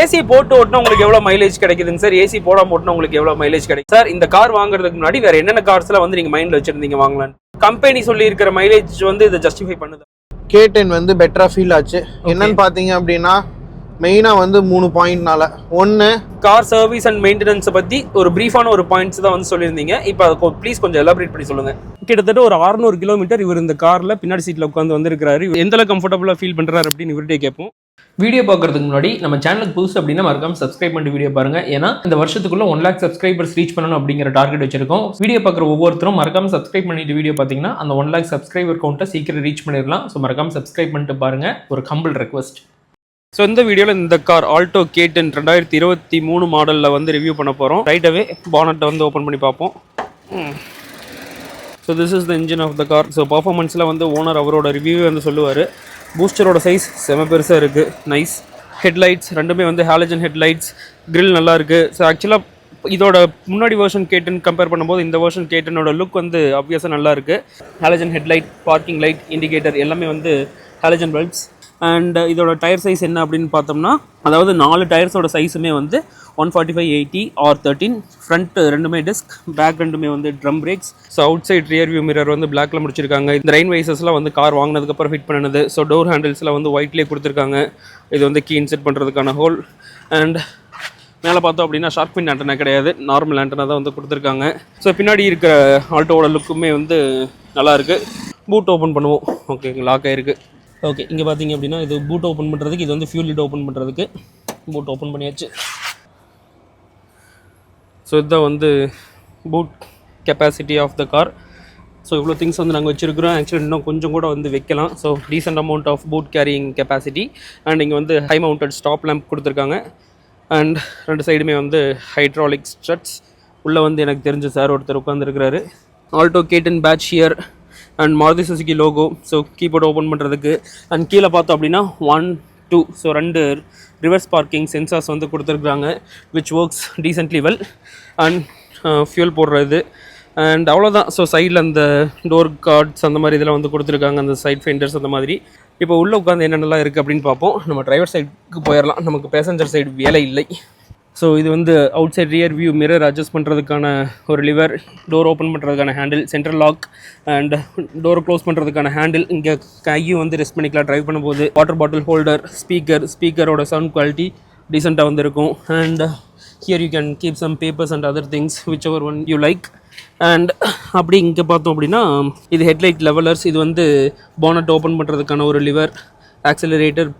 AC போட்டு ஓட்டினா உங்களுக்கு எவ்வளோ மைலேஜ் கிடைக்குதுங்க சார்? ஏசி போடாம ஓட்டினா உங்களுக்கு எவ்வளோ மைலேஜ் கிடைக்கும் சார்? இந்த கார் வாங்குறதுக்கு முன்னாடி வேற என்னென்ன கார்ஸ்லாம் வந்து நீங்கள் மைண்டில் வச்சிருந்தீங்க வாங்கலான்னு? கம்பெனி சொல்லி இருக்கிற மைலேஜ் வந்து இதை ஜஸ்டிஃபை பண்ணுது. K10 வந்து பெட்டரா ஃபீல் ஆச்சு. என்னன்னு பார்த்தீங்க அப்படின்னா மெயினாக வந்து 3 பாயிண்ட்னால. ஒன்று, கார் சர்வீஸ் அண்ட் மெயின்டெனன்ஸை பற்றி ஒரு ப்ரீஃபான ஒரு பாயிண்ட்ஸ் தான் வந்து சொல்லியிருந்தீங்க. இப்போ அதை ப்ளீஸ் கொஞ்சம் எலாபரேட் பண்ணி சொல்லுங்கள். கிட்டத்தட்ட ஒரு 600 கிலோமீட்டர் இவர் இந்த காரில் பின்னாடி சீட்டில் உட்காந்து வந்திருக்கிறாரு. எந்தளவு கம்ஃபர்டபுளாக ஃபீல் பண்ணுறாரு அப்படின்னு இவர்கிட்டே கேட்போம். வீடியோ பார்க்கறதுக்கு முன்னாடி நம்ம சேனலுக்கு புதுசு அப்படின்னா மறக்காம சப்ஸ்கிரைப் பண்ணிட்டு வீடியோ பாருங்க. ஏன்னா இந்த வருஷத்துக்குள்ள 1 lakh சப்ஸ்கிரைபர்ஸ் ரீச் பண்ணணும் அப்படிங்கிற டார்கெட் வச்சிருக்கோம். வீடியோ பார்க்குற ஒவ்வொருத்தரும் மறக்காம சப்ஸ்கிரைப் பண்ணிட்டு வீடியோ பார்த்தீங்கன்னா அந்த 1 lakh சப்ஸ்கிரைபர் கவுண்ட்டை சீக்கிரம் ரீச் பண்ணிடலாம். ஸோ மறக்காம சப்ஸ்கிரைப் பண்ணிட்டு பாருங்க, ஒரு ஹம்பிள் ரெக்வஸ்ட். ஸோ இந்த வீடியோவில் இந்த கார் ஆல்டோ K10 2023 மாடலில் வந்து ரிவ்யூ பண்ண போகிறோம். ரைட்டாகவே பானட்டை வந்து ஓப்பன் பண்ணி பார்ப்போம். So this is the engine of the car. ஸோ பர்ஃபார்மன்ஸில் வந்து ஓனர் அவரோட ரிவ்யூவே வந்து சொல்லுவார். பூஸ்டரோட சைஸ் செம பெருசாக இருக்குது, நைஸ். ஹெட்லைட்ஸ் ரெண்டுமே வந்து ஹாலஜன் ஹெட்லைட்ஸ், கிரில் நல்லா இருக்குது. ஸோ ஆக்சுவலாக இதோட முன்னாடி வெர்ஷன் K10 கம்பேர் பண்ணும்போது இந்த வெர்ஷன் K10ஓட லுக் வந்து ஆப்வியஸாக நல்லா இருக்குது. Halogen headlight, parking light, indicator எல்லாமே வந்து ஹாலஜன் பல்ப்ஸ். அண்ட் இதோட டயர் சைஸ் என்ன அப்படின்னு பார்த்தோம்னா, அதாவது 4 டயர்ஸோட சைஸுமே வந்து 145/80 or 13. ஃப்ரண்ட் ரெண்டுமே டிஸ்க், பேக் ரெண்டுமே வந்து drum brakes. So outside rear view mirror வந்து பிளாக்ல முடிச்சிருக்காங்க. இந்த ரெயின் வைசஸ்லாம் வந்து கார் வாங்கினதுக்கப்புறம் ஃபிட் பண்ணினது. ஸோ டோர் ஹேண்டில்ஸ்லாம் வந்து ஒயிட்லேயே கொடுத்துருக்காங்க. இது வந்து கீ இன்செட் பண்ணுறதுக்கான ஹோல். அண்ட் மேலே பார்த்தோம் அப்படின்னா ஷார்க் பின் ஆண்டனா கிடையாது, நார்மல் ஆண்டனா தான் வந்து கொடுத்துருக்காங்க. ஸோ பின்னாடி இருக்கிற ஆல்டோவோட லுக்குமே வந்து நல்லாயிருக்கு. பூட் ஓப்பன் பண்ணுவோம். ஓகே, லாக் ஆகிருக்கு. ஓகே, இங்கே பார்த்தீங்க அப்படின்னா இது பூட் ஓப்பன் பண்ணுறதுக்கு, இது வந்து ஃபியூல் லிட் ஓப்பன் பண்ணுறதுக்கு. பூட் ஓப்பன் பண்ணியாச்சு. ஸோ இதுதான் வந்து boot capacity of the car. So இவ்வளோ திங்ஸ் வந்து நாங்கள் வச்சுருக்கிறோம். ஆக்சுவலி இன்னும் கொஞ்சம் கூட வந்து வைக்கலாம். So decent amount of boot carrying capacity. And இங்கே வந்து ஹை மவுண்டட் ஸ்டாப் லேம்ப் கொடுத்துருக்காங்க. அண்ட் 2 சைடுமே வந்து ஹைட்ராலிக் ஸ்ட்ரட்ஸ். உள்ளே வந்து எனக்கு தெரிஞ்ச சார் ஒருத்தர் உட்காந்துருக்கிறாரு. Alto K10 badge here and Maruti Suzuki logo. So keyboard open பண்ணுறதுக்கு. அண்ட் கீழே பார்த்தோம் அப்படின்னா 1, 2 ஸோ 2 ரிவர்ஸ் பார்க்கிங் சென்சார்ஸ் வந்து கொடுத்துருக்குறாங்க, which works decently well. And fuel போடுறது. அண்ட் அவ்வளோதான். ஸோ சைடில் அந்த டோர் கார்ட்ஸ் அந்த மாதிரி இதெல்லாம் வந்து கொடுத்துருக்காங்க, அந்த சைட் ஃபெண்டர்ஸ் அந்த மாதிரி. இப்போ உள்ளே உட்காந்து என்னென்னலாம் இருக்குது அப்படின்னு பார்ப்போம். நம்ம டிரைவர் சைடுக்கு போயிடலாம், நமக்கு பேசஞ்சர் சைடு வேலை இல்லை. ஸோ இது வந்து outside rear view mirror adjust பண்ணுறதுக்கான ஒரு லிவர், டோர் ஓப்பன் பண்ணுறதுக்கான handle, central lock and door close பண்ணுறதுக்கான ஹேண்டில். இங்கே கையும் வந்து ரெஸ்ட் பண்ணிக்கலாம் ட்ரைவ் பண்ணும்போது. வாட்டர் பாட்டில் ஹோல்டர், ஸ்பீக்கரோட சவுண்ட் குவாலிட்டி டீசெண்டாக வந்து இருக்கும். And here you can keep some papers and other things which ever one you like. And அப்படி இங்கே பார்த்தோம் அப்படின்னா இது ஹெட்லைட் லெவலர்ஸ். இது வந்து பானட் ஓப்பன் பண்ணுறதுக்கான ஒரு liver, accelerator,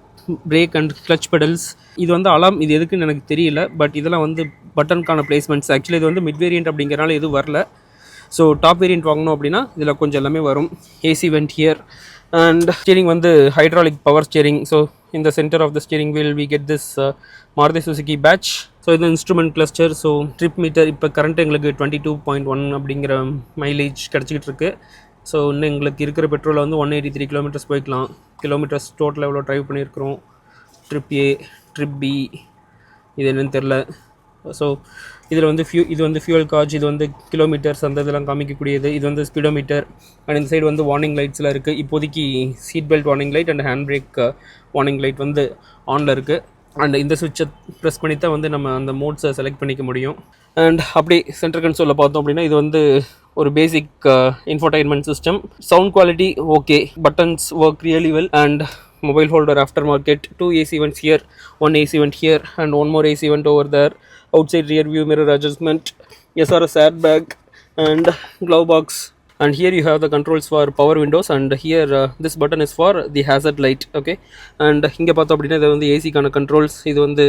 break and clutch pedals. இது வந்து அலாம், இது எதுக்குன்னு எனக்கு தெரியல. பட் இதெல்லாம் வந்து பட்டனுக்கான பிளேஸ்மெண்ட்ஸ். ஆக்சுவலி இது வந்து மிட் வேரியன்ட் அப்படிங்கிறனால எதுவும் வரல. ஸோ டாப் வேரியன்ட் வாங்கணும் அப்படின்னா இதில் கொஞ்சம் எல்லாமே வரும். AC vent here. And steering வந்து ஹைட்ராலிக் பவர் ஸ்டீரிங். ஸோ இந்த centre of the steering wheel we get this Maruti Suzuki badge. So இது instrument cluster. So trip meter. இப்போ கரண்ட் எங்களுக்கு 22.1 அப்படிங்கிற மைலேஜ் கிடச்சிக்கிட்டு இருக்கு. ஸோ இன்னும் எங்களுக்கு இருக்கிற பெட்ரோலில் வந்து 183 கிலோமீட்டர்ஸ் போய்க்கலாம். கிலோமீட்டர்ஸ் டோட்டல் எவ்வளோ ட்ரைவ் பண்ணியிருக்கிறோம். ட்ரிப் ஏ, ட்ரிப் பி, இது என்னன்னு தெரில. ஸோ இதில் வந்து இது வந்து ஃபியூல் கார்ஜ், இது வந்து கிலோமீட்டர்ஸ் அந்த இதெல்லாம் காமிக்கக்கூடியது. இது வந்து ஸ்பீடோமீட்டர். அண்ட் இந்த சைடு வந்து வார்னிங் லைட்ஸ்லாம் இருக்குது. இப்போதைக்கு seat belt warning light and hand brake warning light வந்து ஆனில் இருக்குது. அண்ட் இந்த சுவிட்சை ப்ரெஸ் பண்ணி தான் வந்து நம்ம அந்த மோட்ஸை செலக்ட் பண்ணிக்க முடியும். அண்ட் அப்படி சென்டர் கன்சோலில் பார்த்தோம் அப்படின்னா இது வந்து ஒரு basic infotainment system. Sound quality okay, buttons work really well. And mobile holder aftermarket, 2 AC vents here, 1 AC vent here and 1 more AC vent over there. Outside rear view mirror adjustment, SRS airbag and glove box. And here you have the controls for power windows. And here this button is for the hazard light. Okay, and இங்க பார்த்தோம் அப்படின்னா இது வந்து AC கான controls. இது வந்து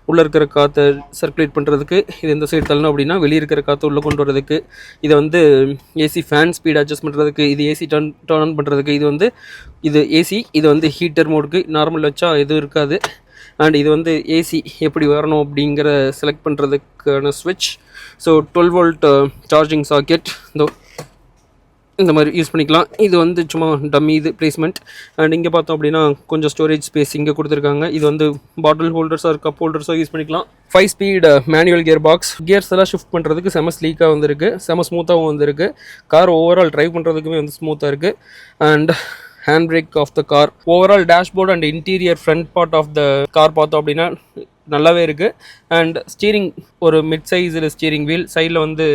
உள்ள இருக்கிற காற்றை சர்க்குலேட் பண்ணுறதுக்கு. இது இந்த சைடு தள்ளணும் அப்படின்னா வெளியே இருக்கிற காற்றை உள்ளே கொண்டு வரதுக்கு. இது வந்து AC ஃபேன் ஸ்பீட் அட்ஜஸ்ட் பண்ணுறதுக்கு. இது AC டர்ன் ஆன் பண்ணுறதுக்கு. இது வந்து இது AC, இது வந்து ஹீட்டர் மோடுக்கு. நார்மல் வச்சா எதுவும் இருக்காது. அண்ட் இது வந்து ஏசி எப்படி வரணும் அப்படிங்கிற செலக்ட் பண்ணுறதுக்கான ஸ்விட்ச். ஸோ 12 volt சார்ஜிங் சாக்கெட் இந்த மாதிரி யூஸ் பண்ணிக்கலாம். இது வந்து சும்மா டம்மி இது பிளேஸ்மெண்ட். அண்ட் இங்கே பார்த்தோம் அப்படின்னா கொஞ்சம் ஸ்டோரேஜ் ஸ்பேஸ் இங்கே கொடுத்துருக்காங்க. இது வந்து பாட்டில் ஹோல்டர்ஸ் ஆர் கப் ஹோல்டர்ஸோ யூஸ் பண்ணிக்கலாம். 5 speed manual gear box. Gears எல்லாம் ஷிஃப்ட் பண்ணுறதுக்கு செம ஸ்லீக்காக வந்துருக்கு, செம ஸ்மூத்தாகவும் வந்துருக்கு. கார் ஓவரால் ட்ரைவ் பண்ணுறதுக்குமே வந்து ஸ்மூத்தாக இருக்குது. And handbrake of the car. Overall dashboard and interior front part of the car பார்த்தோம் அப்படின்னா நல்லாவே இருக்குது. அண்ட் ஸ்டீரிங் ஒரு மிட் சைஸில் ஸ்டீரிங் வீல், சைடில் வந்து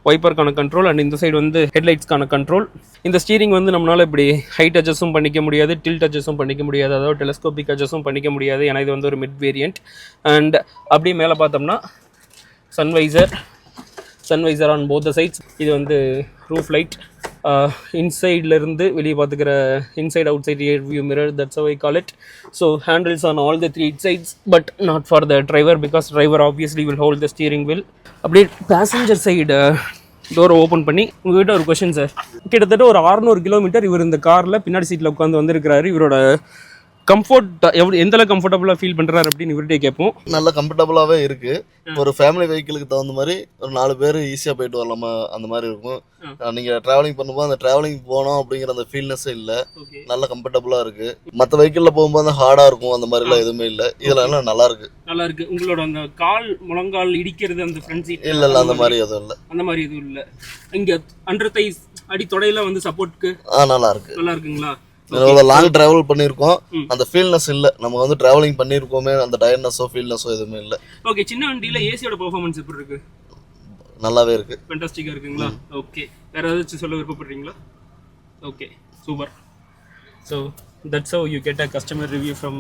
வைப்பருக்கான கண்ட்ரோல், அண்ட் இந்த சைடு வந்து ஹெட்லைட்ஸ்க்கான கண்ட்ரோல். இந்த ஸ்டீரிங் வந்து நம்மளால் இப்படி ஹைட் அட்ஜஸ்ட்டும் பண்ணிக்க முடியாது, டில்ட் அட்ஜஸ்ட்டும் பண்ணிக்க முடியாது, அதாவது டெலஸ்கோபிக் அட்ஜஸ்ட்டும் பண்ணிக்க முடியாது, ஏன்னா இது வந்து ஒரு மிட் வேரியண்ட். அண்ட் அப்படியே மேலே பார்த்தோம்னா sun visor on both the sides. இது வந்து ரூஃப் லைட், இன்சைட்லேருந்து வெளியே பார்த்துக்கிற inside outside rear view mirror, that's how I call it. So handles on all the 3 sides, but not for the driver, because driver obviously will hold the steering wheel. அப்படியே passenger side டோரை open பண்ணி உங்ககிட்ட ஒரு question sir. கிட்டத்தட்ட ஒரு 600 kilometre இவர் இந்த காரில் பின்னாடி சீட்டில் உட்காந்து வந்திருக்கிறாரு. இவரோட கம்ஃபர்ட் எந்த அளவுக்கு கம்ஃபர்டபுளாக ஃபீல் பண்ணுறாரு அப்படின்னு இவர்கிட்டே கேட்போம். நல்ல கம்ஃபர்டபுளாகவே இருக்குது. ஒரு ஃபேமிலி வெஹிக்கிளுக்கு தகுந்த மாதிரி ஒரு 4 பேர் ஈஸியாக போயிட்டு வரலாமா அந்த மாதிரி இருக்கும். நீங்கள் ட்ராவலிங் பண்ணும்போது அந்த ட்ராவலிங் போனோம் அப்படிங்கிற அந்த ஃபீல்னஸே இல்லை, நல்ல கம்ஃபர்டபுளாக இருக்குது. மற்ற வெஹிக்கிளில் போகும்போது அந்த ஹார்டாக இருக்கும், அந்த மாதிரிலாம் எதுவுமே இல்லை. இதெல்லாம் நல்லா இருக்கு. உங்களோட அந்த முழங்கால் இடிக்கிறது அந்த ஃப்ரண்ட் சீட் இல்லை அந்த மாதிரி எதுவும் இல்லை. அந்த மாதிரி எதுவும் இல்லை. இங்கே அண்டர் தைஸ் அடி தொடையில வந்து சப்போர்ட்க்கு நல்லா இருக்குங்களா? லாங் டிராவல் பண்ணியிருக்கோம், அந்த ஃபீல்னஸ் இல்லை. நம்ம வந்து டிராவலிங் பண்ணியிருக்கோமே, அந்த டயர்னஸோ ஃபீல்னஸோ எதுவுமே இல்லை. ஓகே, சின்ன வண்டியில் ஏசியோட பெர்ஃபார்மன்ஸ் எப்படி இருக்கு? நல்லாவே இருக்கு, ஃபேண்டாஸ்டிக்காக இருக்குங்களா? ஓகே, வேற ஏதாச்சும் சொல்ல விருப்பப்படுறீங்களா? Okay, super. So that's how you get a customer review from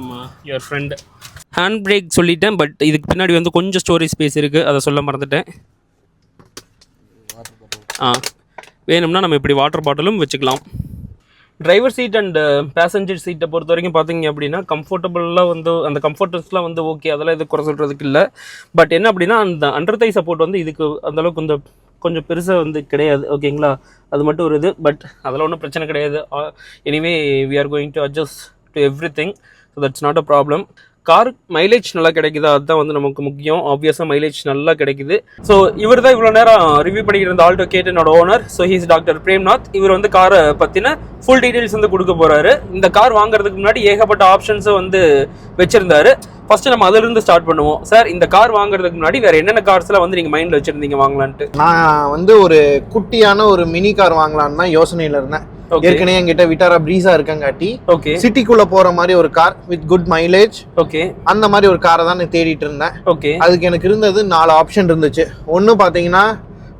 your friend. Hand brake சொல்லிட்டேன், பட் இதுக்கு பின்னாடி வந்து கொஞ்சம் ஸ்டோரேஜ் ஸ்பேஸ் இருக்குது, அதை சொல்ல மறந்துட்டேன். வேணும்னா நம்ம இப்படி வாட்டர் பாட்டிலும் வச்சுக்கலாம். டிரைவர் சீட் அண்ட் பேசஞ்சர் சீட்டை பொறுத்த வரைக்கும் பார்த்தீங்க அப்படின்னா கம்ஃபர்டபுளாக வந்து அந்த கம்ஃபர்டர்ஸ்லாம் வந்து ஓகே, அதெல்லாம் எதுவும் குறை சொல்கிறதுக்கு இல்லை. பட் என்ன அப்படின்னா அந்த அண்டர் தை சப்போர்ட் வந்து இதுக்கு அந்தளவுக்கு கொஞ்சம் பெருசாக வந்து கிடையாது. ஓகேங்களா, அது மட்டும் ஒரு இது. பட் அதெல்லாம் ஒன்றும் பிரச்சனை கிடையாது. Anyway we are going to adjust to everything, so that's not a problem. Car mileage நல்லா கிடைக்குதா, அதுதான் வந்து நமக்கு முக்கியம். ஆப்வியஸாக மைலேஜ் நல்லா கிடைக்குது. ஸோ இவர் தான் இவ்வளோ நேரம் ரிவ்யூ பண்ணிக்கிட்டு இருந்த Alto K10 owner. So he's doctor Premnath. இவர் வந்து காரை பற்றின ஃபுல் டீட்டெயில்ஸ் வந்து கொடுக்க போகிறாரு. இந்த கார் வாங்குறதுக்கு முன்னாடி ஏகப்பட்ட ஆப்ஷன்ஸும் வந்து வச்சுருந்தாரு. ஃபஸ்ட்டு நம்ம அதிலிருந்து ஸ்டார்ட் பண்ணுவோம். சார், இந்த கார் வாங்குறதுக்கு முன்னாடி வேறு என்னென்ன கார்ஸ்லாம் வந்து நீங்கள் மைண்டில் வச்சுருந்தீங்க வாங்கலான்ட்டு? நான் வந்து ஒரு குட்டியான ஒரு மினி கார் வாங்கலான்னு தான் யோசனையில் இருந்தேன். ஏற்கனவே என்கிட்ட விட்டாரா பிரீஸா இருக்கங்காட்டி சிட்டிக்குள்ள போற மாதிரி ஒரு கார் வித் குட் மைலேஜ், அந்த மாதிரி ஒரு காரை தான் நான் தேடிட்டு இருந்தேன். அதுக்கு எனக்கு இருந்தது 4 ஆப்ஷன் இருந்துச்சு. ஒன்னு பாத்தீங்கன்னா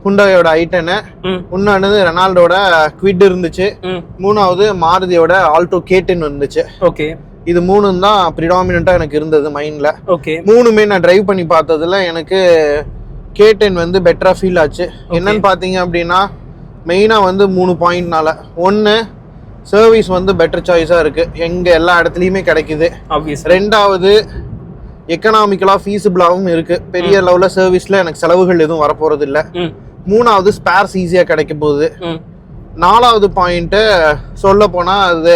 ஹுண்டாயோட i10, இன்னொன்னு ரெனால்டோட குவிட் இருந்துச்சு, மூணாவது மாருதியோட ஆல்டோ K10 இருந்துச்சு. இது 3 தான் ப்ரிடாமினண்டா எனக்கு இருந்தது மைண்ட்ல. 3மே நான் டிரைவ் பண்ணி பார்த்ததுல எனக்கு K10 வந்து பெட்டரா ஃபீல் ஆச்சு. என்னன்னு பாத்தீங்க அப்படின்னா மெயினா வந்து 3 பாயிண்ட்னால. ஒன்னு, சர்வீஸ் வந்து பெட்டர் சாய்ஸா இருக்கு, எங்க எல்லா இடத்துலயுமே கிடைக்குது. ரெண்டாவது, எக்கனாமிக்கலா ஃபீஸிபிளாவும் இருக்கு, பெரிய லெவல்ல சர்வீஸ்ல எனக்கு செலவுகள் எதுவும் வரப்போறது இல்ல. மூணாவது, ஸ்பேர்ஸ் ஈஸியா கிடைக்க போகுது. 4வது பாயிண்ட் சொல்ல போனா அது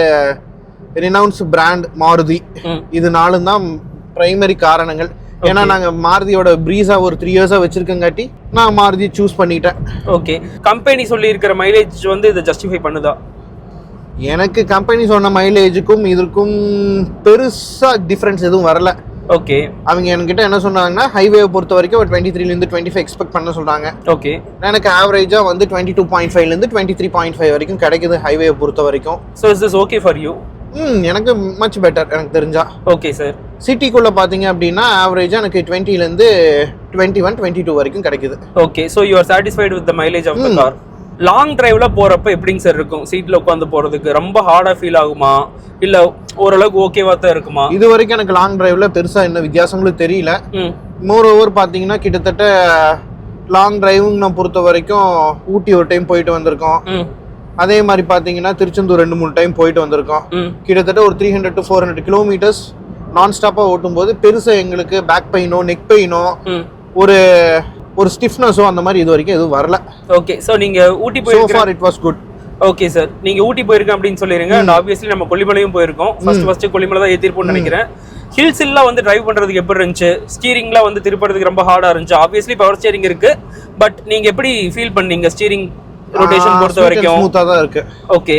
ரினவுன்ஸ் பிராண்ட் மாருதி. இது 4 தான் பிரைமரி காரணங்கள். ஏன்னா நாங்க மாருதியோட பிரீஸா ஒரு 3 இயர்ஸா வச்சிருக்கங்காட்டி நான் மாருதி சூஸ் பண்ணிட்டேன். ஓகே, கம்பெனி சொல்லி இருக்கிற மைலேஜ் வந்து இதை ஜஸ்டிஃபை பண்ணுதா? எனக்கு கம்பெனி சொன்ன மைலேஜுக்கும் இதற்கும் பெருசா டிஃபரன்ஸ் எதுவும் வரல. ஓகே, அவங்க என்கிட்ட என்ன சொன்னாங்கன்னா ஹைவே பொறுத்த வரைக்கும் ஒரு 23 25 எக்ஸ்பெக்ட் பண்ண சொல்றாங்க. ஓகே, எனக்கு ஆவரேஜா வந்து 22.5 23.5 வரைக்கும் கிடைக்குது ஹைவே பொறுத்த வரைக்கும். So is this okay for you? எனக்கு மச் பெட்டர் எனக்கு தெரிஞ்சா. Okay sir. சிட்டிக்குள்ள பாத்தீங்க அப்படின்னா ஆவரேஜா எனக்கு 20 21 22 வரைக்கும் கிடைக்குது. Okay, so you are satisfied with the mileage of the car. Long டிரைவ்ல போறப்ப எப்படிங்க சார் இருக்கும்? சீட்ல உட்காந்து போறதுக்கு ரொம்ப ஹார்டா ஃபீல் ஆகுமா, இல்ல ஓரளவுக்கு ஓகேவா தான் இருக்குமா? இது வரைக்கும் எனக்கு லாங் டிரைவ்ல பெருசா என்ன வித்தியாசங்களும் தெரியல. மோர் ஓவர் பாத்தீங்கன்னா கிட்டத்தட்ட லாங் டிரைவிங் நான் பொறுத்த வரைக்கும் ஊட்டி ஒரு டைம் போயிட்டு வந்திருக்கோம். அதே மாதிரி பாத்தீங்கன்னா திருச்செந்தூர் 2-3 டைம் போயிட்டு வந்திருக்கோம். கிட்டத்தட்ட ஒரு 300 to 400 கிலோமீட்டர்ஸ் நான் ஸ்டாப்பா ஓட்டும் போது பெருசா எங்களுக்கு பேக் பெயினோ நெக் பெயினோ ஒரு ஸ்டிஃப்னஸோ அந்த மாதிரி இது வரைக்கும் எதுவும் வரல. ஓகே, சோ நீங்க ஊட்டி போய் so far it was good. Okay sir, நீங்க ஊட்டி போயிருக்கேன் அப்படின்னு சொல்லிருங்க. அண்ட் ஆப்வியஸ்லி நம்ம கொல்லிமலையும் போயிருக்கோம். ஃபர்ஸ்ட் கொல்லிமலை தான் ஏத்திருப்போம்னு நினைக்கிறேன். ஹில்ஸ் எல்லாம் வந்து டிரைவ் பண்றதுக்கு எப்படி இருந்துச்சு? ஸ்டீரிங்லாம் வந்து திருப்பறதுக்கு ரொம்ப ஹார்டா இருந்துச்சு. ஆப்வியஸ்லி பவர் ஸ்டீரிங் இருக்கு, பட் நீங்க எப்படி ஃபீல் பண்ணீங்க ஸ்டீரிங் ரொட்டேஷன் பொறுத்த வரைக்கும்? ஸ்மூத்தா தான் இருக்கு. ஓகே,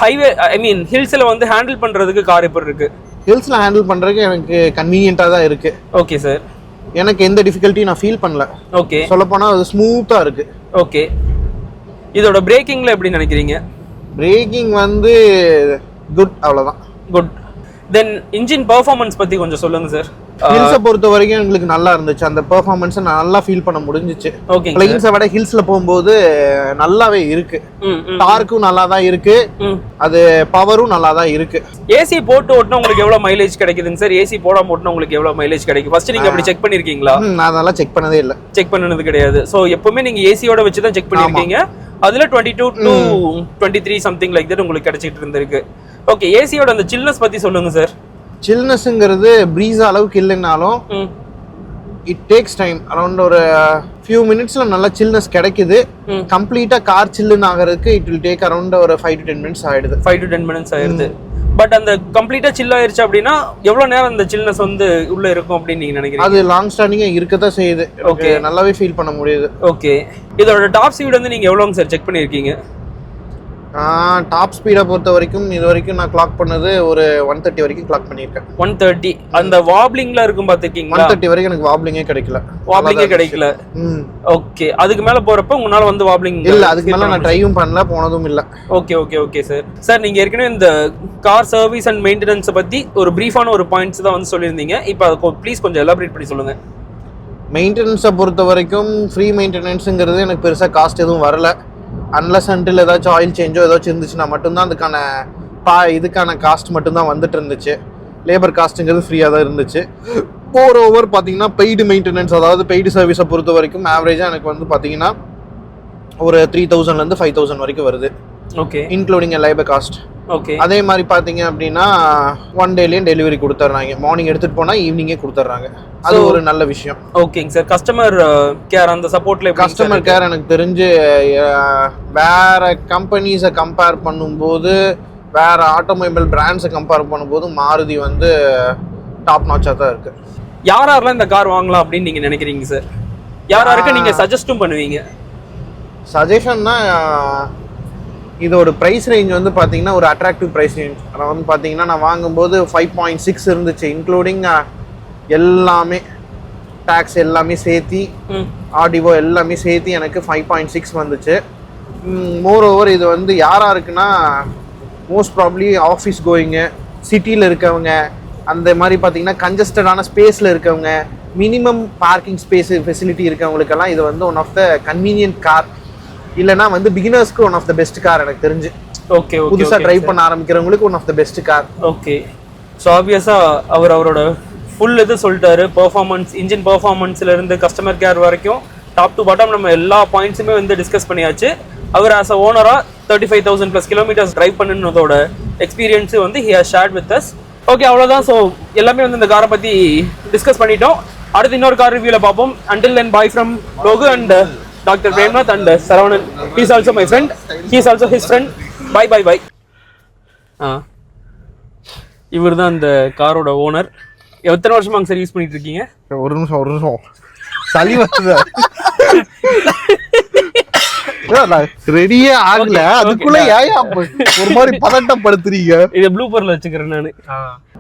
ஹைவே ஐ மீன் ஹில்ஸ்ல வந்து ஹேண்டில் பண்றதுக்கு கார் எப்படி இருக்கு? ஹில்ஸ்ல ஹேண்டில் பண்றதுக்கு எனக்கு கன்வீனியன்ட்டா தான் இருக்கு. ஓகே சார், எனக்கு எந்த டிஃபிகல்ட்டியும் நான் ஃபீல் பண்ணல. ஓகே, சொல்ல போனா அது ஸ்மூத்தா இருக்கு. ஓகே, இதோட பிரேக்கிங்ல எப்படி நினைக்கிறீங்க? பிரேக்கிங் வந்து குட், அவ்வளவுதான். குட். தென் இன்ஜின் பெர்ஃபார்மன்ஸ் பத்தி கொஞ்சம் சொல்லுங்க சார். ஹில்ஸை பொறுத்த வரைக்கும் எங்களுக்கு நல்லா இருந்துச்சு, அந்த பெர்ஃபார்மன்ஸை நல்லா ஃபீல் பண்ண முடிஞ்சிச்சு. ஓகே, பிளைன்ஸை விட ஹில்ஸ்ல போகும்போது நல்லாவே இருக்கு, டார்க்கும் நல்லா தான் இருக்கு, அது பவரும் நல்லா தான் இருக்கு. ஏசி போட்டு ஓட்டினா உங்களுக்கு எவ்வளவு மைலேஜ் கிடைக்குதுங்க சார்? ஏசி போடாம ஓட்டினா உங்களுக்கு எவ்வளவு மைலேஜ் கிடைக்கும்? ஃபர்ஸ்ட் நீங்க அப்படி செக் பண்ணிருக்கீங்களா? நான் அதெல்லாம் செக் பண்ணதே இல்லை. செக் பண்ணது கிடையாது. சோ எப்பவுமே நீங்க ஏசியோட வச்சு தான் செக் பண்ணிருக்கீங்க. அதுல 22 to 23 சம்திங் லைக் தட் உங்களுக்கு கிடைச்சிட்டு இருந்திருக்கு. ஓகே, ஏசியோட அந்த சில்னஸ் பத்தி சொல்லுங்க சார். சில்னஸ்ங்கிறது பிரீஸ் அளவுக்கு இல்லைனாலும் இட் டேக்ஸ் டைம். அரௌண்ட் ஒரு ஃபியூ மினிட்ஸ்ல நல்லா சில்னஸ் கிடைக்குது. கம்ப்ளீட்டா கார் சில்லுன்னு ஆகிறதுக்கு இட் வில் டேக் அரௌண்ட் ஒரு 5 to 10 minutes ஆயிடுது. 5 to 10 minutes ஆயிடுது. பட் அந்த கம்ப்ளீட்டா சில் ஆயிருச்சு அப்படின்னா எவ்வளவு நேரம் அந்த சில்னஸ் வந்து உள்ள இருக்கும் அப்படின்னு நீங்க நினைக்கிறீங்க? அது லாங் ஸ்டாண்டிங்கா இருக்கதான் செய்யுது. ஓகே, நல்லாவே ஃபீல் பண்ண முடியுது. ஓகே, இதோட டாப் ஸ்பீட் வந்து நீங்க எவ்வளவுங்க சார் செக் பண்ணிருக்கீங்க? டாப் ஸ்பீடை பொறுத்த வரைக்கும் இது வரைக்கும் நான் கிளாக் பண்ணது ஒரு 130 வரைக்கும் கிளாக் பண்ணியிருக்கேன். 130 அந்த வாப்லிங்ல இருக்கும் பாத்துக்கீங்களா? 130 வரைக்கும் எனக்கு வாப்லிங்கே கிடைக்கல. வாப்லிங்கே கிடைக்கல. ஓகே, அதுக்கு மேல போறப்ப உங்களால வந்து வாப்லிங் இல்ல, அதுக்கு மேல நான் ட்ரைவும் பண்ணல, போனதும் இல்ல. Okay okay okay sir. Sir நீங்க ஏற்கனவே இந்த கார் சர்வீஸ் அண்ட் மெயின்டெனன்ஸ் பத்தி ஒரு பிரீஃபான ஒரு பாயிண்ட்ஸ் தான் வந்து சொல்லியிருந்தீங்க. இப்போ அதை ப்ளீஸ் கொஞ்சம் எலாபரேட் பண்ணி சொல்லுங்க. மெயின்டெனன்ஸை பொறுத்த வரைக்கும் ஃப்ரீ மெயின்டெனன்ஸுங்கிறது எனக்கு பெருசாக காஸ்ட் எதுவும் வரல. அன்லஸ் அன்டில் ஏதாச்சும் ஆயில் சேஞ்சோ ஏதாச்சும் இருந்துச்சுன்னா மட்டும்தான் அதுக்கான இதுக்கான காஸ்ட் மட்டும்தான் வந்துட்டு இருந்துச்சு. லேபர் காஸ்ட்டுங்கிறது ஃப்ரீயாக தான் இருந்துச்சு. மோர் ஓவர் பார்த்தீங்கன்னா பெய்டு மெயின்டெனன்ஸ், அதாவது பெய்டு சர்வீஸை பொறுத்த வரைக்கும் ஆவரேஜாக எனக்கு வந்து பார்த்தீங்கன்னா ஒரு 3000லேருந்து 5000 வரைக்கும் வருது. Okay, including labour cost. Okay, அதே மாதிரி பார்த்தீங்க அப்படின்னா 1 டேலையும் டெலிவரி கொடுத்துட்றாங்க. மார்னிங் எடுத்துகிட்டு போனால் ஈவினிங்கே கொடுத்துட்றாங்க. அது ஒரு நல்ல விஷயம். ஓகேங்க சார். கஸ்டமர் கேர் அந்த சப்போர்ட்ல கஸ்டமர் கேர் எனக்கு தெரிஞ்சு வேற கம்பெனிஸை கம்பேர் பண்ணும்போது, வேற ஆட்டோமொபைல் பிராண்ட்ஸை கம்பேர் பண்ணும்போது மாருதி வந்து டாப் நாச்சாக தான் இருக்கு. யாரெல்லாம் இந்த கார் வாங்கலாம் அப்படின்னு நீங்க நினைக்கிறீங்க சார்? யாருக்கு நீங்க சஜஸ்டும் பண்ணுவீங்க? சஜஷன்னா இதோட ப்ரைஸ் ரேஞ்ச் வந்து பார்த்தீங்கன்னா ஒரு அட்ராக்டிவ் ப்ரைஸ் ரேஞ்ச். அதை வந்து பார்த்தீங்கன்னா நான் வாங்கும்போது 5.6 இருந்துச்சு, இன்க்ளூடிங் எல்லாமே டேக்ஸ் எல்லாமே சேர்த்தி, ஆடிவோ எல்லாமே சேர்த்தி எனக்கு 5.6 வந்துச்சு. மோர் ஓவர் இது வந்து யாருக்குன்னா மோஸ்ட் ப்ராப்ளி ஆஃபீஸ் கோயிங்கு, சிட்டியில் இருக்கவங்க, அந்த மாதிரி பார்த்தீங்கன்னா கன்ஜஸ்டடான ஸ்பேஸில் இருக்கவங்க, மினிமம் பார்க்கிங் ஸ்பேஸ் ஃபெசிலிட்டி இருக்கவங்களுக்கெல்லாம் இது வந்து one of the convenient car. இல்லைனா வந்து பிகினர்ஸ்க்கு one of the best car எனக்கு தெரிஞ்சு. ஓகே, புதுசாக ட்ரைவ் பண்ண ஆரம்பிக்கிறவங்களுக்கு one of the best car. Okay, so ஆப்வியஸாக அவரோட ஃபுல் இது சொல்லிட்டாரு. பெர்ஃபார்மன்ஸ், இன்ஜின் பெர்ஃபார்மன்ஸ்ல இருந்து கஸ்டமர் கேர் வரைக்கும் டாப் டு பாட்டம் நம்ம எல்லா பாயிண்ட்ஸுமே வந்து டிஸ்கஸ் பண்ணியாச்சு. அவர் ஆஸ் அ ஓனராக 35,000+ கிலோமீட்டர்ஸ் ட்ரைவ் பண்ணுனதோட எக்ஸ்பீரியன்ஸு வந்து he has shirt with us. Okay, அவ்வளோதான். ஸோ எல்லாமே வந்து இந்த காரை பற்றி டிஸ்கஸ் பண்ணிட்டோம். அடுத்து இன்னொரு கார் ரிவ்யூவில் பார்ப்போம். Until then bye from Logu and Dr. Premnath and Saravanan. He is also my friend. He is also his friend. Bye bye bye. இவர் தான் இந்த காரோட ஓனர். எத்தனை வருஷமாங்க சார் யூஸ் பண்ணிட்டு இருக்கீங்க? ஒரு நிமிஷம் சளி வருது. ரெடியே ஆகல, அதுக்குள்ள ஏன் ஒரு மாதிரி பதட்டப்படுத்துறீங்க? இதை ப்ளூப்பர்ல வச்சுக்கிறேன் நான்.